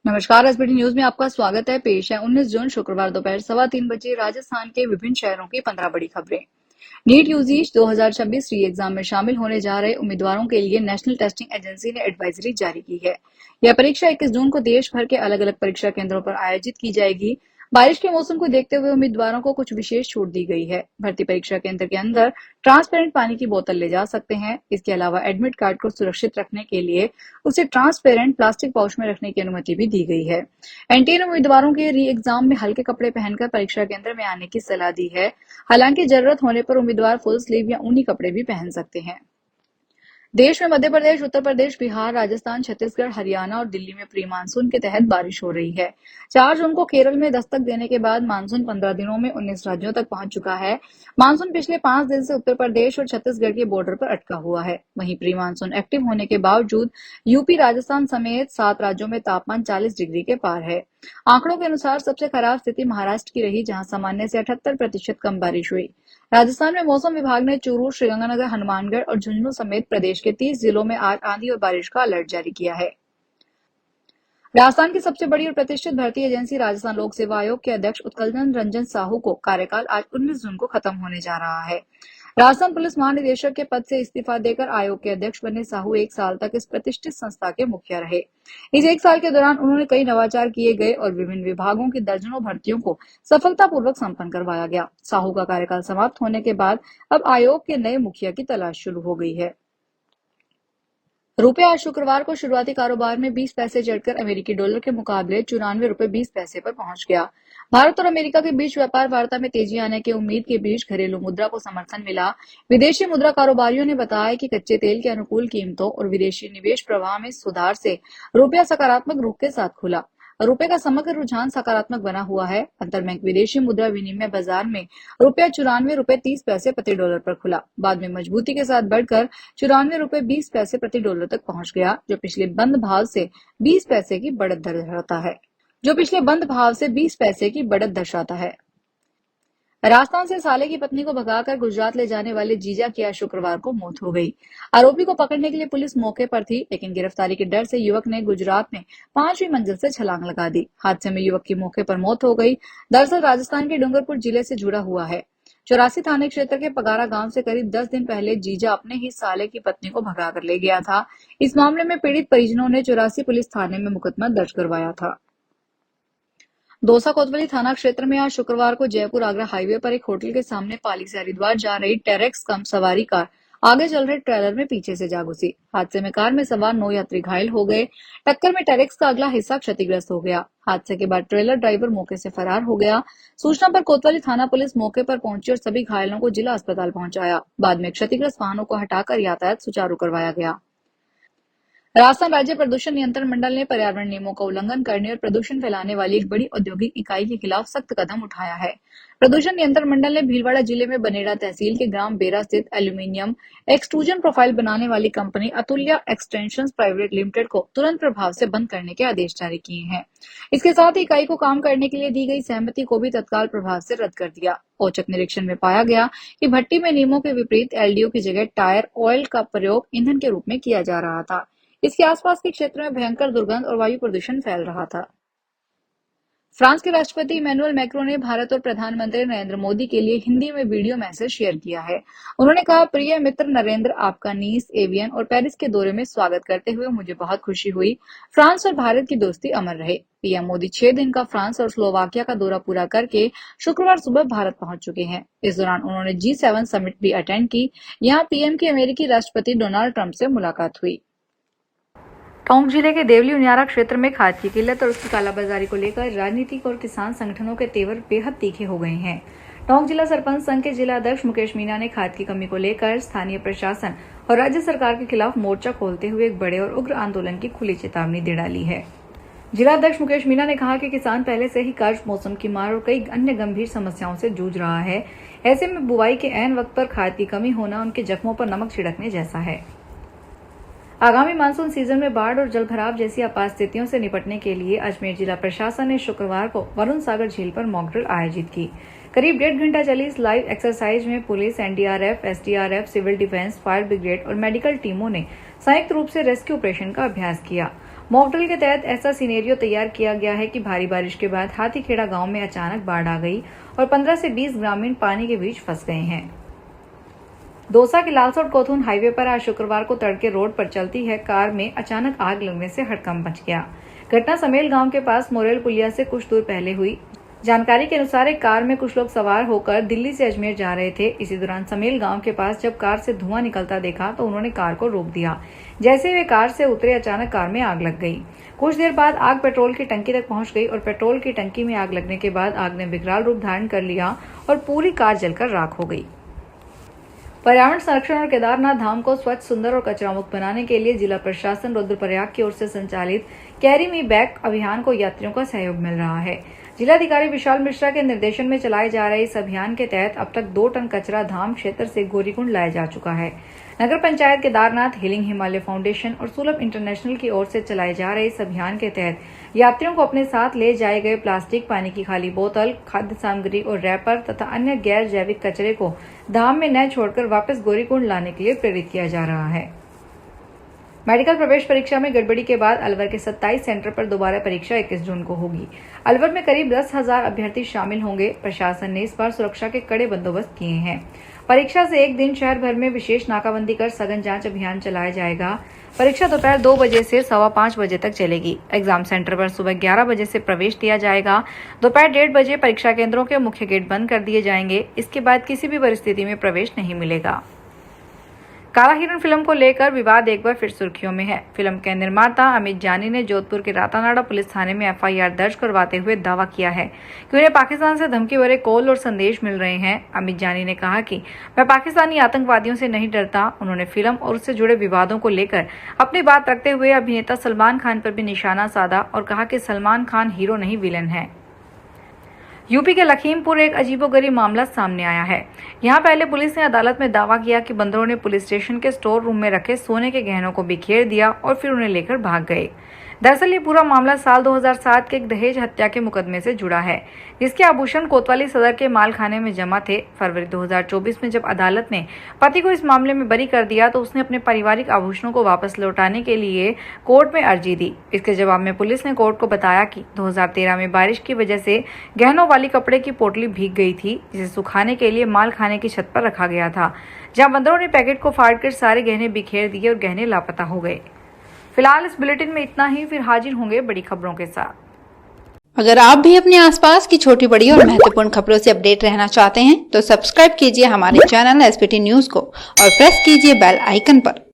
नमस्कार। SBT news में आपका स्वागत है। पेश है 19 जून शुक्रवार दोपहर 3:15 राजस्थान के विभिन्न शहरों की 15 बड़ी खबरें। नीट यूजी 2026 री एग्जाम में शामिल होने जा रहे उम्मीदवारों के लिए नेशनल टेस्टिंग एजेंसी ने एडवाइजरी जारी की है। यह परीक्षा 21 जून को देश भर के अलग अलग परीक्षा केंद्रों पर आयोजित की जाएगी। बारिश के मौसम को देखते हुए उम्मीदवारों को कुछ विशेष छूट दी गई है। भर्ती परीक्षा केंद्र के अंदर ट्रांसपेरेंट पानी की बोतल ले जा सकते हैं। इसके अलावा एडमिट कार्ड को सुरक्षित रखने के लिए उसे ट्रांसपेरेंट प्लास्टिक पाउच में रखने की अनुमति भी दी गई है। एनटीए ने उम्मीदवारों के री एग्जाम में हल्के कपड़े पहनकर परीक्षा केंद्र में आने की सलाह दी है। हालांकि जरूरत होने पर उम्मीदवार फुल स्लीव या ऊनी कपड़े भी पहन सकते हैं। देश में मध्य प्रदेश, उत्तर प्रदेश, बिहार, राजस्थान, छत्तीसगढ़, हरियाणा और दिल्ली में प्री मानसून के तहत बारिश हो रही है। 4 जून को केरल में दस्तक देने के बाद मानसून 15 दिनों में 19 राज्यों तक पहुंच चुका है। मानसून पिछले 5 दिन से उत्तर प्रदेश और छत्तीसगढ़ के बॉर्डर पर अटका हुआ है। वहीं प्री मानसून एक्टिव होने के बावजूद यूपी, राजस्थान समेत 7 राज्यों में तापमान 40 डिग्री के पार है। आंकड़ों के अनुसार सबसे खराब स्थिति महाराष्ट्र की रही, जहां सामान्य से 78% कम बारिश हुई। राजस्थान में मौसम विभाग ने चूरू, श्रीगंगानगर, हनुमानगढ़ और झुंझुनू समेत प्रदेश के 30 जिलों में आज आंधी और बारिश का अलर्ट जारी किया है। राजस्थान की सबसे बड़ी और प्रतिष्ठित भर्ती एजेंसी राजस्थान लोक सेवा आयोग के अध्यक्ष उत्कलचंद रंजन साहू को कार्यकाल आज 19 जून को खत्म होने जा रहा है। राजस्थान पुलिस महानिदेशक के पद से इस्तीफा देकर आयोग के अध्यक्ष बने साहू 1 साल तक इस प्रतिष्ठित संस्था के मुखिया रहे। इस 1 साल के दौरान उन्होंने कई नवाचार किए गए और विभिन्न विभागों की दर्जनों भर्तियों को सफलतापूर्वक संपन्न करवाया गया। साहू का कार्यकाल समाप्त होने के बाद अब आयोग के नए मुखिया की तलाश शुरू हो गई है। रुपये आज शुक्रवार को शुरुआती कारोबार में 20 पैसे चढ़कर अमेरिकी डॉलर के मुकाबले 94 रुपये 20 पैसे पर पहुंच गया। भारत और अमेरिका के बीच व्यापार वार्ता में तेजी आने की उम्मीद के बीच घरेलू मुद्रा को समर्थन मिला। विदेशी मुद्रा कारोबारियों ने बताया कि कच्चे तेल के अनुकूल कीमतों और विदेशी निवेश प्रवाह में सुधार से रुपया सकारात्मक रुख के साथ खुला। रुपये का समग्र रुझान सकारात्मक बना हुआ है। अंतरबैंक विदेशी मुद्रा विनिमय बाजार में रुपया 94 रुपये 30 पैसे प्रति डॉलर पर खुला। बाद में मजबूती के साथ बढ़कर 94 रुपये 20 पैसे प्रति डॉलर तक पहुंच गया, जो पिछले बंद भाव से 20 पैसे की बढ़त दर्शाता है। राजस्थान से साले की पत्नी को भगाकर गुजरात ले जाने वाले जीजा की आज शुक्रवार को मौत हो गई। आरोपी को पकड़ने के लिए पुलिस मौके पर थी, लेकिन गिरफ्तारी के डर से युवक ने गुजरात में 5वीं मंजिल से छलांग लगा दी। हादसे में युवक की मौके पर मौत हो गई। दरअसल राजस्थान के डूंगरपुर जिले से जुड़ा हुआ है। 84 थाने क्षेत्र के पगारा गांव से करीब 10 दिन पहले जीजा अपने ही साले की पत्नी को भगाकर ले गया था। इस मामले में पीड़ित परिजनों ने 84 पुलिस थाने में मुकदमा दर्ज करवाया था। दौसा कोतवाली थाना क्षेत्र में आज शुक्रवार को जयपुर आगरा हाईवे पर एक होटल के सामने पाली से हरिद्वार जा रही टेरेक्स कम सवारी कार आगे चल रहे ट्रेलर में पीछे से जा घुसी। हादसे में कार में सवार 9 यात्री घायल हो गए। टक्कर में टेरेक्स का अगला हिस्सा क्षतिग्रस्त हो गया। हादसे के बाद ट्रेलर ड्राइवर मौके से फरार हो गया। सूचना पर कोतवाली थाना पुलिस मौके पर पहुंची और सभी घायलों को जिला अस्पताल पहुंचाया। बाद में क्षतिग्रस्त वाहनों को हटाकर यातायात सुचारू करवाया गया। राजस्थान राज्य प्रदूषण नियंत्रण मंडल ने पर्यावरण नियमों का उल्लंघन करने और प्रदूषण फैलाने वाली एक बड़ी औद्योगिक इकाई के खिलाफ सख्त कदम उठाया है। प्रदूषण नियंत्रण मंडल ने भीलवाड़ा जिले में बनेड़ा तहसील के ग्राम बेरा स्थित एल्यूमीनियम एक्सट्रूजन प्रोफाइल बनाने वाली company Atulya extensions private limited को तुरंत प्रभाव से बंद करने के आदेश जारी किए हैं। इसके साथ ही इकाई को काम करने के लिए दी गई सहमति को भी तत्काल प्रभाव से रद्द कर दिया। औचक निरीक्षण में पाया गया कि भट्टी में नियमों के विपरीत एलडीओ की जगह टायर ऑयल का प्रयोग ईंधन के रूप में किया जा रहा था। इसके आसपास के क्षेत्र में भयंकर दुर्गंध और वायु प्रदूषण फैल रहा था। फ्रांस के राष्ट्रपति इमैनुअल मैक्रों ने भारत और प्रधानमंत्री नरेंद्र मोदी के लिए हिंदी में वीडियो मैसेज शेयर किया है। उन्होंने कहा, प्रिय मित्र नरेंद्र, आपका नीस, एवियन और पेरिस के दौरे में स्वागत करते हुए मुझे बहुत खुशी हुई। फ्रांस और भारत की दोस्ती अमर रहे। पीएम मोदी 6 दिन का फ्रांस और स्लोवाकिया का दौरा पूरा करके शुक्रवार सुबह भारत पहुंच चुके हैं। इस दौरान उन्होंने G7 समिट भी अटेंड की। यहाँ पीएम की अमेरिकी राष्ट्रपति डोनाल्ड ट्रंप से मुलाकात हुई। टोंक जिले के देवली उनियारा क्षेत्र में खाद की किल्लत और उसकी कालाबाजारी को लेकर राजनीतिक और किसान संगठनों के तेवर बेहद तीखे हो गए हैं। टोंक जिला सरपंच संघ के जिला अध्यक्ष मुकेश मीणा ने खाद की कमी को लेकर स्थानीय प्रशासन और राज्य सरकार के खिलाफ मोर्चा खोलते हुए एक बड़े और उग्र आंदोलन की खुली चेतावनी दे डाली है। जिला अध्यक्ष मुकेश मीणा ने कहा कि किसान पहले से ही कर्ज, मौसम की मार और कई अन्य गंभीर समस्याओं से जूझ रहा है। ऐसे में बुआई के ऐन वक्त पर खाद की कमी होना उनके जख्मों पर नमक छिड़कने जैसा है। आगामी मानसून सीजन में बाढ़ और जलभराव जैसी आपात स्थितियों से निपटने के लिए अजमेर जिला प्रशासन ने शुक्रवार को वरुण सागर झील पर मॉक ड्रिल आयोजित की। करीब 1.5 घंटा चली इस लाइव एक्सरसाइज में police, NDRF, SDRF, civil defence, fire brigade और मेडिकल टीमों ने संयुक्त रूप से रेस्क्यू ऑपरेशन का अभ्यास किया। मॉक ड्रिल के तहत ऐसा सिनेरियो तैयार किया गया है कि भारी बारिश के बाद हाथीखेड़ा गांव में अचानक बाढ़ आ गई और 15 से 20 ग्रामीण पानी के बीच फंस गए हैं। दौसा के लालसोट कोथून हाईवे पर आज शुक्रवार को तड़के रोड पर चलती है कार में अचानक आग लगने से हड़कंप मच गया। घटना समेल गांव के पास मोरेल पुलिया से कुछ दूर पहले हुई। जानकारी के अनुसार एक कार में कुछ लोग सवार होकर दिल्ली से अजमेर जा रहे थे। इसी दौरान समेल गांव के पास जब कार से धुआं निकलता देखा तो उन्होंने कार को रोक दिया। जैसे वे कार से उतरे अचानक कार में आग लग गई। कुछ देर बाद आग पेट्रोल की टंकी तक पहुंच गई और पेट्रोल की टंकी में आग लगने के बाद आग ने विकराल रूप धारण कर लिया और पूरी कार जलकर राख हो गई। पर्यावरण संरक्षण और केदारनाथ धाम को स्वच्छ, सुंदर और कचरा मुक्त बनाने के लिए जिला प्रशासन रुद्रप्रयाग की ओर से संचालित कैरी मी बैक अभियान को यात्रियों का सहयोग मिल रहा है। जिलाधिकारी विशाल मिश्रा के निर्देशन में चलाए जा रहे इस अभियान के तहत अब तक 2 टन कचरा धाम क्षेत्र से गौरीकुंड लाया जा चुका है। नगर पंचायत, केदारनाथ, हीलिंग हिमालय फाउंडेशन और सुलभ इंटरनेशनल की ओर से चलाए जा रहे इस अभियान के तहत यात्रियों को अपने साथ ले जाए गए प्लास्टिक, पानी की खाली बोतल, खाद्य सामग्री और रैपर तथा अन्य गैर जैविक कचरे को धाम में न छोड़कर वापस गौरीकुंड लाने के लिए प्रेरित किया जा रहा है। मेडिकल प्रवेश परीक्षा में गड़बड़ी के बाद अलवर के 27 सेंटर पर दोबारा परीक्षा 21 जून को होगी। अलवर में करीब 10,000 अभ्यर्थी शामिल होंगे। प्रशासन ने इस बार सुरक्षा के कड़े बंदोबस्त किए हैं। परीक्षा से एक दिन शहर भर में विशेष नाकाबंदी कर सघन जांच अभियान चलाया जाएगा। परीक्षा दोपहर 2 बजे से 5:15 बजे तक चलेगी। एग्जाम सेंटर पर सुबह 11 बजे से प्रवेश दिया जाएगा। दोपहर 1:30 बजे परीक्षा केंद्रों के मुख्य गेट बंद कर दिए जाएंगे। इसके बाद किसी भी परिस्थिति में प्रवेश नहीं मिलेगा। काला हिरण फिल्म को लेकर विवाद एक बार फिर सुर्खियों में है। फिल्म के निर्माता अमित जानी ने जोधपुर के रातानाडा पुलिस थाने में एफआईआर दर्ज करवाते हुए दावा किया है कि उन्हें पाकिस्तान से धमकी भरे कॉल और संदेश मिल रहे हैं। अमित जानी ने कहा कि मैं पाकिस्तानी आतंकवादियों से नहीं डरता। उन्होंने फिल्म और उससे जुड़े विवादों को लेकर अपनी बात रखते हुए अभिनेता सलमान खान पर भी निशाना साधा और कहा कि सलमान खान हीरो नहीं विलेन है। यूपी के लखीमपुर एक अजीबोगरीब मामला सामने आया है। यहाँ पहले पुलिस ने अदालत में दावा किया कि बंदरों ने पुलिस स्टेशन के स्टोर रूम में रखे सोने के गहनों को बिखेर दिया और फिर उन्हें लेकर भाग गए। दरअसल ये पूरा मामला साल 2007 के एक दहेज हत्या के मुकदमे से जुड़ा है, जिसके आभूषण कोतवाली सदर के मालखाने में जमा थे। फरवरी 2024 में जब अदालत ने पति को इस मामले में बरी कर दिया तो उसने अपने पारिवारिक आभूषणों को वापस लौटाने के लिए कोर्ट में अर्जी दी। इसके जवाब में पुलिस ने कोर्ट को बताया कि 2013 में बारिश की वजह से गहनों वाली कपड़े की पोटली भीग गई थी, जिसे सुखाने के लिए मालखाने की छत पर रखा गया था, जहाँ बंदरों ने पैकेट को फाड़कर सारे गहने बिखेर दिए और गहने लापता हो गए। फिलहाल इस बुलेटिन में इतना ही। फिर हाजिर होंगे बड़ी खबरों के साथ। अगर आप भी अपने आसपास की छोटी बड़ी और महत्वपूर्ण खबरों से अपडेट रहना चाहते हैं तो सब्सक्राइब कीजिए हमारे चैनल एसपीटी न्यूज को और प्रेस कीजिए बेल आइकन पर।